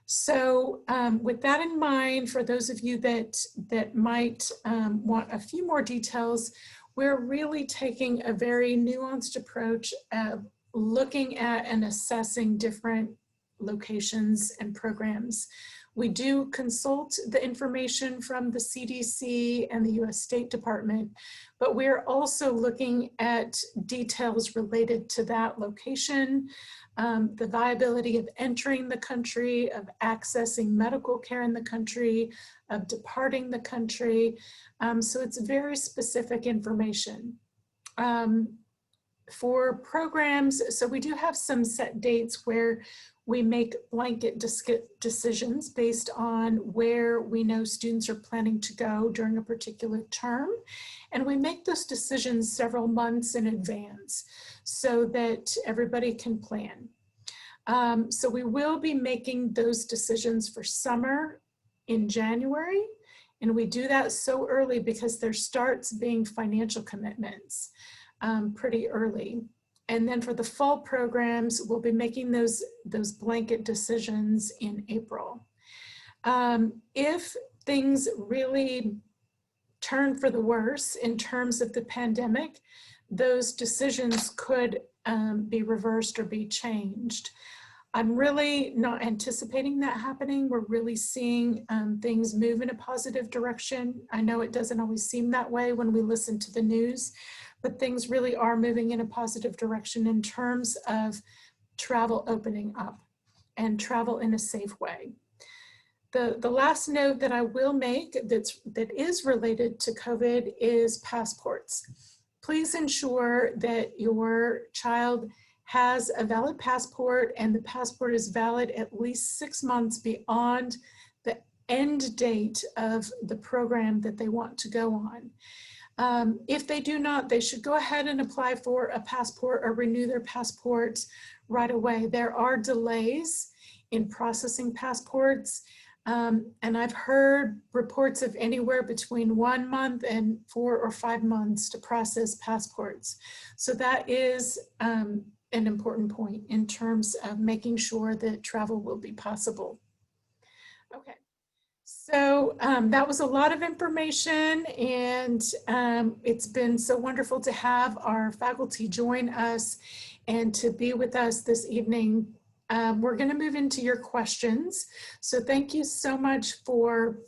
So with that in mind, for those of you that might want a few more details, we're really taking a very nuanced approach of looking at and assessing different locations and programs. We do consult the information from the CDC and the US State Department, but we're also looking at details related to that location, the viability of entering the country, of accessing medical care in the country, of departing the country. So it's very specific information. For programs, so we do have some set dates where we make blanket decisions based on where we know students are planning to go during a particular term. And we make those decisions several months in advance so that everybody can plan. So we will be making those decisions for summer in January. And we do that so early because there starts being financial commitments pretty early. And then for the fall programs, we'll be making those blanket decisions in April. If things really turn for the worse in terms of the pandemic, those decisions could be reversed or be changed. I'm really not anticipating that happening. We're really seeing things move in a positive direction. I know it doesn't always seem that way when we listen to the news, but things really are moving in a positive direction in terms of travel opening up and travel in a safe way. The last note that I will make that is related to COVID is passports. Please ensure that your child has a valid passport and the passport is valid at least 6 months beyond the end date of the program that they want to go on. If they do not, they should go ahead and apply for a passport or renew their passports right away. There are delays in processing passports, and I've heard reports of anywhere between 1 month and 4 or 5 months to process passports. So that is an important point in terms of making sure that travel will be possible. Okay. So that was a lot of information, and it's been so wonderful to have our faculty join us and to be with us this evening. We're going to move into your questions. So thank you so much for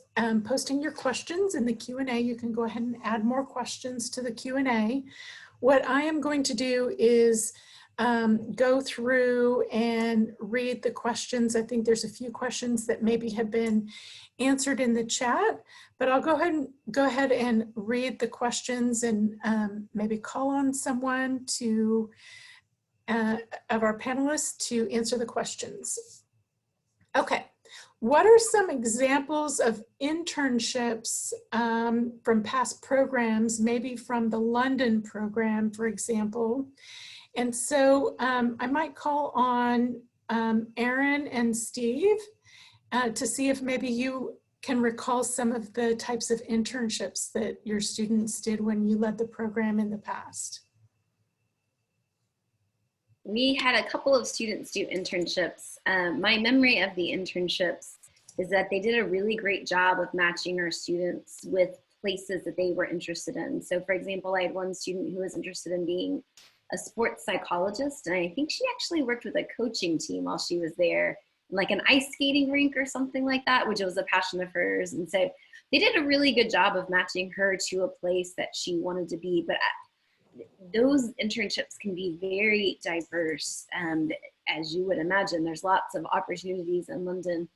posting your questions in the Q&A. You can go ahead and add more questions to the Q&A. what I am going to do is go through and read the questions. I think there's a few questions that maybe have been answered in the chat, but I'll go ahead and read the questions and maybe call on someone to of our panelists to answer the questions. Okay, what are some examples of internships from past programs, maybe from the London program, for example? And so I might call on Aaron and Steve to see if maybe you can recall some of the types of internships that your students did when you led the program in the past. We had a couple of students do internships. My memory of the internships is that they did a really great job of matching our students with places that they were interested in. So for example, I had one student who was interested in being a sports psychologist, and I think she actually worked with a coaching team while she was there, like an ice skating rink or something like that, which was a passion of hers. And so they did a really good job of matching her to a place that she wanted to be. But those internships can be very diverse. As you would imagine, there's lots of opportunities in London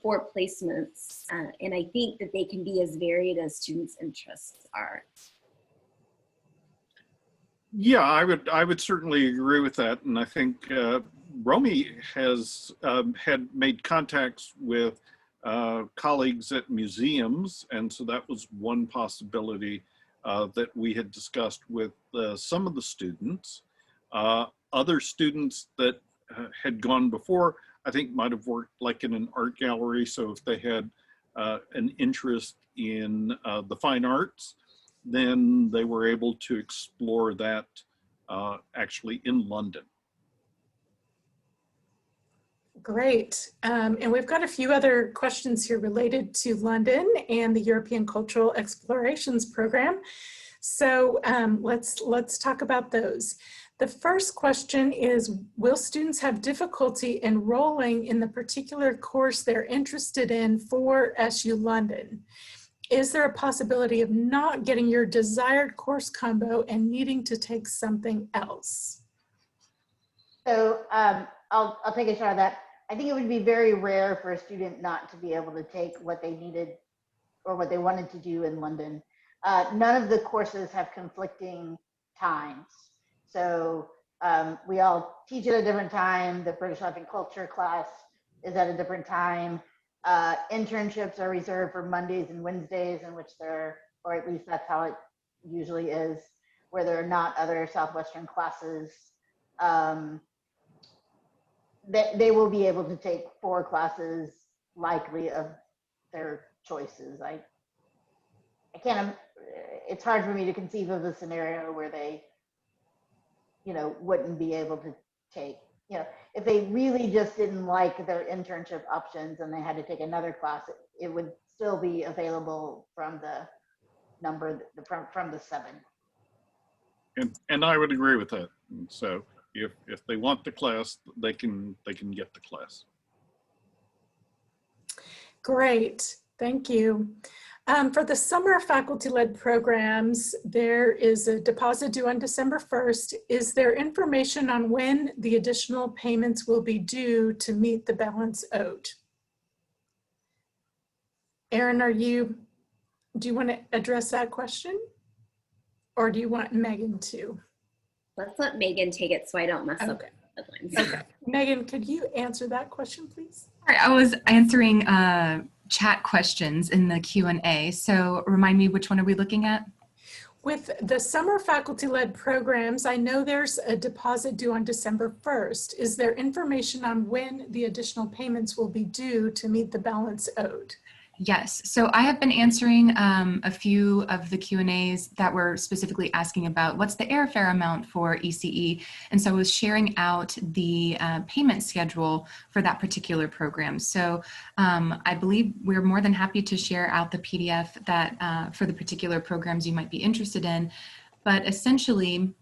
for placements. And I think that they can be as varied as students' interests are. Yeah, I would certainly agree with that. And I think Romy has had made contacts with colleagues at museums. And so that was one possibility that we had discussed with some of the students. Other students that had gone before, I think might have worked like in an art gallery. So if they had an interest in the fine arts, then they were able to explore that actually in London. Great. And we've got a few other questions here related to London and the European Cultural Explorations Program. So let's talk about those. The first question is, will students have difficulty enrolling in the particular course they're interested in for SU London? Is there a possibility of not getting your desired course combo and needing to take something else? So I'll take a shot at that. I think it would be very rare for a student not to be able to take what they needed or what they wanted to do in London. None of the courses have conflicting times. So we all teach at a different time. The British Life and Culture class is at a different time. Internships are reserved for Mondays and Wednesdays, in which there, or at least that's how it usually is, where there are not other Southwestern classes. They will be able to take 4 classes likely of their choices. I can't, it's hard for me to conceive of a scenario where they, wouldn't be able to take, if they really just didn't like their internship options and they had to take another class, it would still be available from the number, from the 7. And I would agree with that. And so if they want the class, they can get the class. Great, thank you. For the summer faculty-led programs, there is a deposit due on December 1st. Is there information on when the additional payments will be due to meet the balance owed? Erin, do you want to address that question? Or do you want Megan to? Let's let Megan take it so I don't mess up the deadlines. Okay, Megan, could you answer that question, please? Sorry, I was answering chat questions in the Q&A. So remind me, which one are we looking at? With the summer faculty-led programs, I know there's a deposit due on December 1st. Is there information on when the additional payments will be due to meet the balance owed? Yes, so I have been answering a few of the Q&As that were specifically asking about what's the airfare amount for ECE, and so I was sharing out the payment schedule for that particular program. So I believe we're more than happy to share out the PDF that for the particular programs you might be interested in, but essentially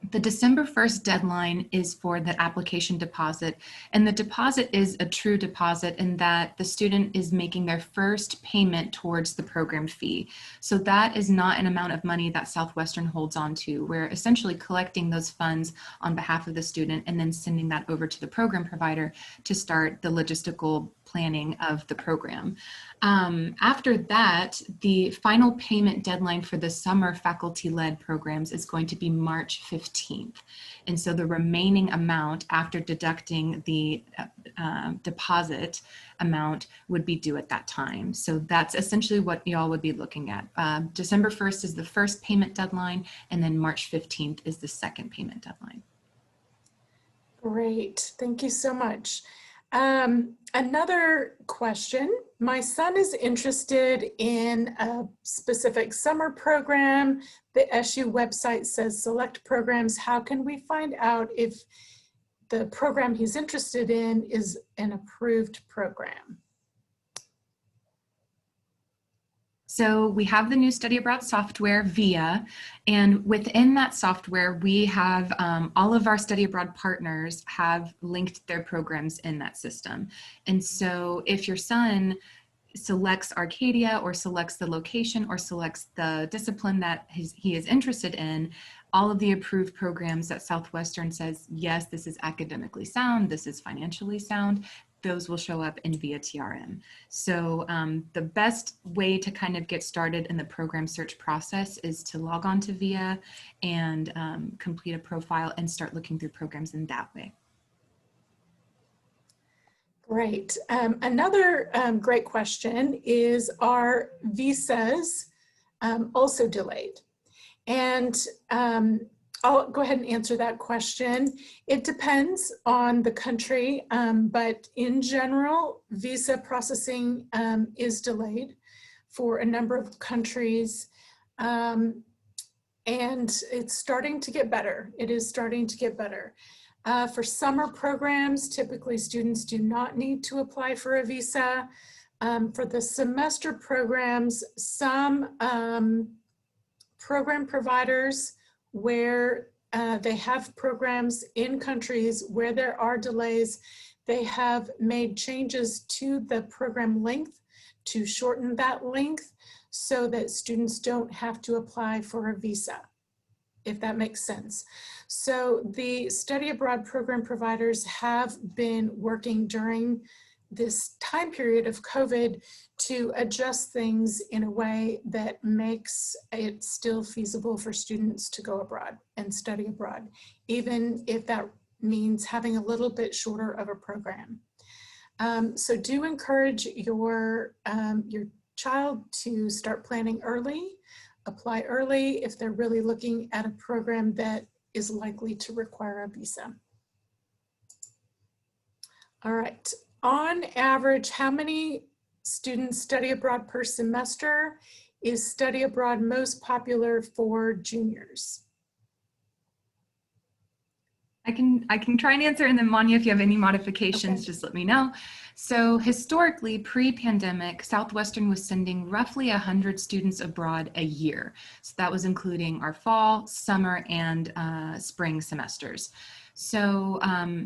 The December 1st deadline is for the application deposit, and the deposit is a true deposit in that the student is making their first payment towards the program fee. So that is not an amount of money that Southwestern holds on to. We're essentially collecting those funds on behalf of the student and then sending that over to the program provider to start the logistical planning of the program. After that, the final payment deadline for the summer faculty-led programs is going to be March 15th. And so the remaining amount after deducting the deposit amount would be due at that time. So that's essentially what y'all would be looking at. December 1st is the first payment deadline, and then March 15th is the second payment deadline. Great, thank you so much. Another question. My son is interested in a specific summer program. The SU website says select programs. How can we find out if the program he's interested in is an approved program? So we have the new Study Abroad software, VIA, and within that software, we have all of our Study Abroad partners have linked their programs in that system. And so if your son selects Arcadia or selects the location or selects the discipline that he is interested in, all of the approved programs that Southwestern says, yes, this is academically sound, this is financially sound, those will show up in VIA TRM. So the best way to kind of get started in the program search process is to log on to VIA and complete a profile and start looking through programs in that way. Great. Another great question is, are visas also delayed? And I'll go ahead and answer that question. It depends on the country, but in general, visa processing is delayed for a number of countries. And it's starting to get better. It is starting to get better. For summer programs, typically students do not need to apply for a visa. For the semester programs, some program providers where they have programs in countries where there are delays, they have made changes to the program length to shorten that length so that students don't have to apply for a visa, if that makes sense. So the study abroad program providers have been working during this time period of COVID to adjust things in a way that makes it still feasible for students to go abroad and study abroad, even if that means having a little bit shorter of a program. So do encourage your child to start planning early, apply early if they're really looking at a program that is likely to require a visa. All right, on average, how many students study abroad per semester? Is study abroad most popular for juniors? I can try and answer, and then Manya, if you have any modifications, Okay. just let me know. So historically, pre-pandemic, Southwestern was sending roughly 100 students abroad a year. So that was including our fall, summer, and spring semesters. So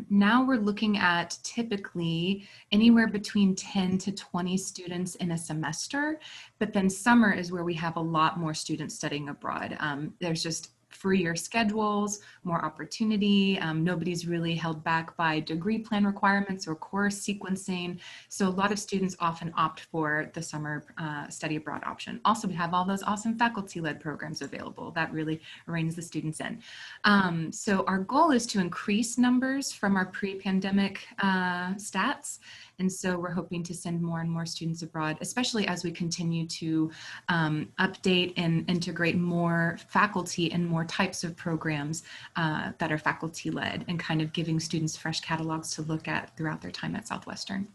now we're looking at typically anywhere between 10 to 20 students in a semester, but then summer is where we have a lot more students studying abroad. There's just freer schedules, more opportunity. Nobody's really held back by degree plan requirements or course sequencing. So a lot of students often opt for the summer study abroad option. Also, we have all those awesome faculty-led programs available that really reins the students in. So our goal is to increase numbers from our pre-pandemic stats. And so we're hoping to send more and more students abroad, especially as we continue to update and integrate more faculty and more types of programs that are faculty-led, and kind of giving students fresh catalogs to look at throughout their time at Southwestern.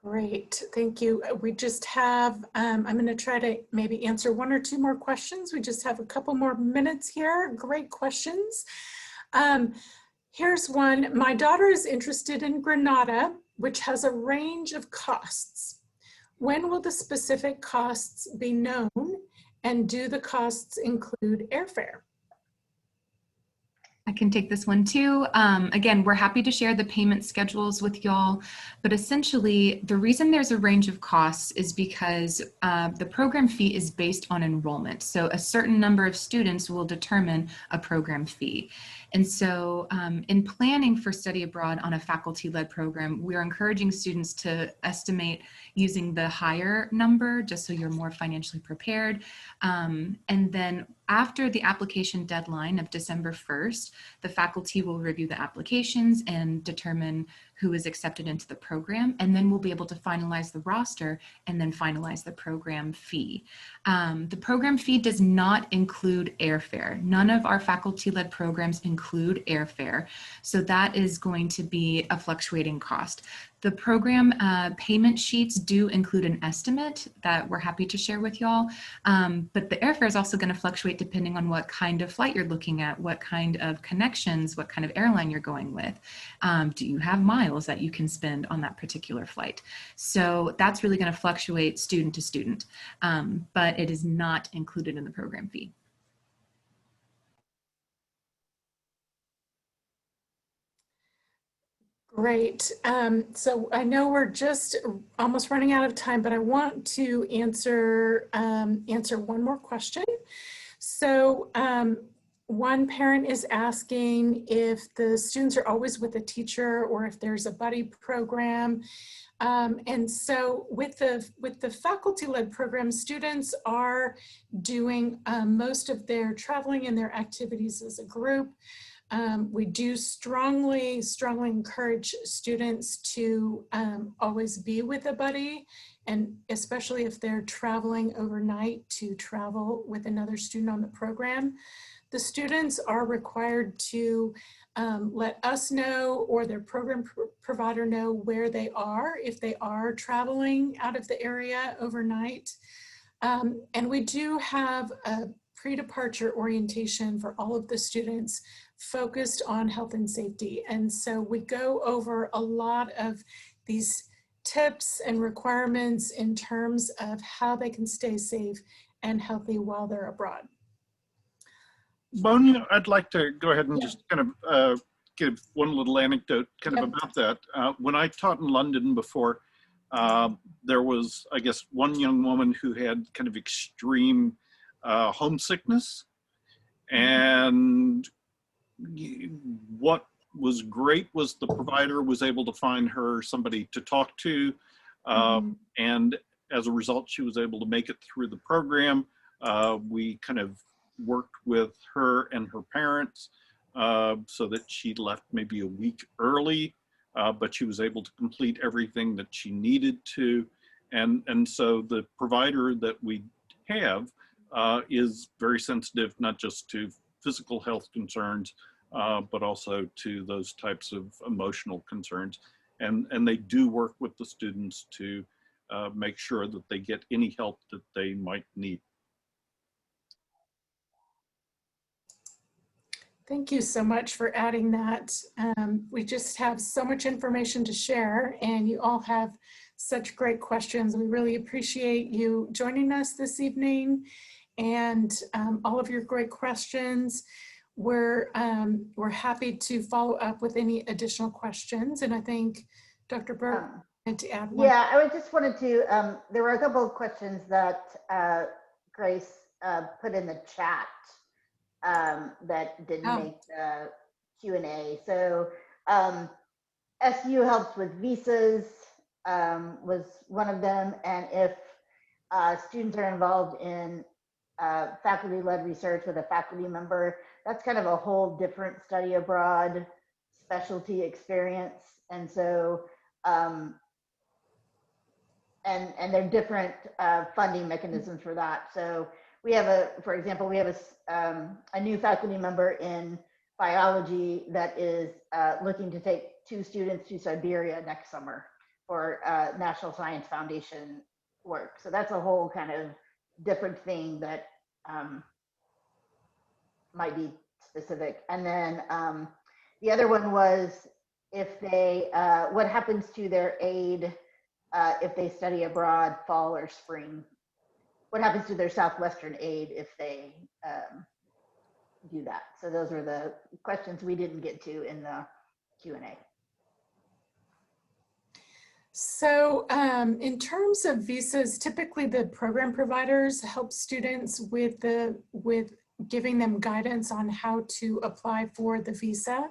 Great, thank you. We just have, I'm going to try to maybe answer one or two more questions. We just have a couple more minutes here. Great questions. Here's one. My daughter is interested in Granada, which has a range of costs. When will the specific costs be known, and do the costs include airfare? I can take this one too. Again, we're happy to share the payment schedules with y'all, but essentially the reason there's a range of costs is because the program fee is based on enrollment. So a certain number of students will determine a program fee. And so in planning for study abroad on a faculty-led program, we're encouraging students to estimate using the higher number, just so you're more financially prepared. And then after the application deadline of December 1st, the faculty will review the applications and determine who is accepted into the program, and then we'll be able to finalize the roster and then finalize the program fee. The program fee does not include airfare. None of our faculty-led programs include airfare, so that is going to be a fluctuating cost. The program payment sheets do include an estimate that we're happy to share with y'all, but the airfare is also going to fluctuate depending on what kind of flight you're looking at, what kind of connections, what kind of airline you're going with. Do you have miles that you can spend on that particular flight? So that's really going to fluctuate student to student, but it is not included in the program fee. Great. So I know we're just almost running out of time, but I want to answer one more question. So one parent is asking if the students are always with a teacher or if there's a buddy program. And so with the faculty-led program, students are doing most of their traveling and their activities as a group. We do strongly encourage students to always be with a buddy, and especially if they're traveling overnight, to travel with another student on the program. The students are required to let us know or their program provider know where they are if they are traveling out of the area overnight. And we do have a pre-departure orientation for all of the students focused on health and safety. And so we go over a lot of these tips and requirements in terms of how they can stay safe and healthy while they're abroad. Monia, I'd like to go ahead and Yeah. just kind of give one little anecdote kind of about that. When I taught in London before, there was, I guess, one young woman who had kind of extreme homesickness. And what was great was the provider was able to find her somebody to talk to. And as a result, she was able to make it through the program. We kind of worked with her and her parents so that she left maybe a week early, but she was able to complete everything that she needed to. And so the provider that we have is very sensitive, not just to physical health concerns, but also to those types of emotional concerns. And they do work with the students to make sure that they get any help that they might need. Thank you so much for adding that. We just have so much information to share, and you all have such great questions. We really appreciate you joining us this evening and all of your great questions. We're happy to follow up with any additional questions. And I think Dr. Burke wanted to add one. Yeah, I just wanted to, there were a couple of questions that Grace put in the chat that didn't make the Q&A. So SU helps with visas was one of them. And if students are involved in faculty-led research with a faculty member, that's kind of a whole different study abroad specialty experience. And so, and there are different funding mechanisms for that. So we have for example, we have a new faculty member in biology that is looking to take 2 students to Siberia next summer for National Science Foundation work. So that's a whole kind of different thing that might be specific. And then the other one was if they, what happens to their aid if they study abroad fall or spring? What happens to their Southwestern aid if they do that. So those were the questions we didn't get to in the Q&A. So in terms of visas, typically the program providers help students with giving them guidance on how to apply for the visa.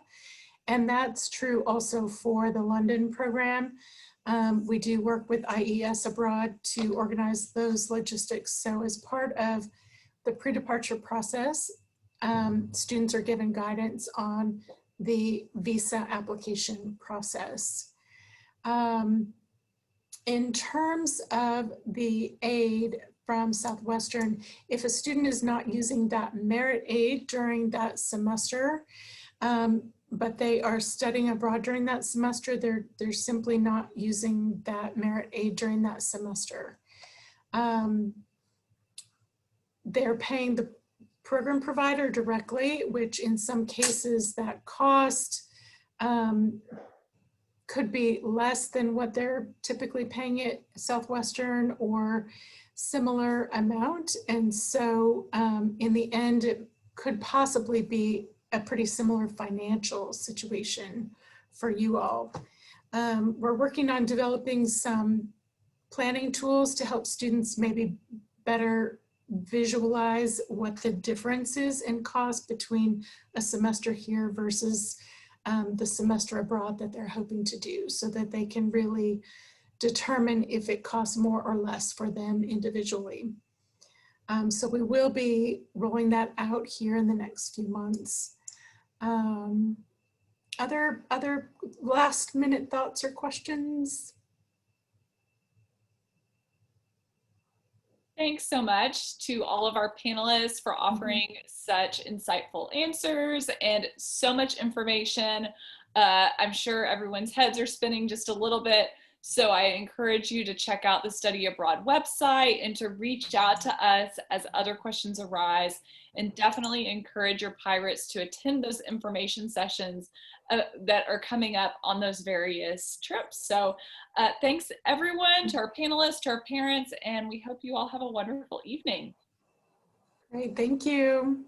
And that's true also for the London program. We do work with IES abroad to organize those logistics. So as part of the pre-departure process, students are given guidance on the visa application process. In terms of the aid from Southwestern, if a student is not using that merit aid during that semester, but they are studying abroad during that semester, they're simply not using that merit aid during that semester. They're paying the program provider directly, which in some cases that cost could be less than what they're typically paying at Southwestern or similar amount. And so in the end, it could possibly be a pretty similar financial situation for you all. We're working on developing some planning tools to help students maybe better visualize what the difference is in cost between a semester here versus the semester abroad that they're hoping to do, so that they can really determine if it costs more or less for them individually. So we will be rolling that out here in the next few months. Other last minute thoughts or questions? Thanks so much to all of our panelists for offering such insightful answers and so much information. I'm sure everyone's heads are spinning just a little bit. So I encourage you to check out the Study Abroad website and to reach out to us as other questions arise, and definitely encourage your pirates to attend those information sessions that are coming up on those various trips. So thanks everyone, to our panelists, to our parents, and we hope you all have a wonderful evening. Great, thank you.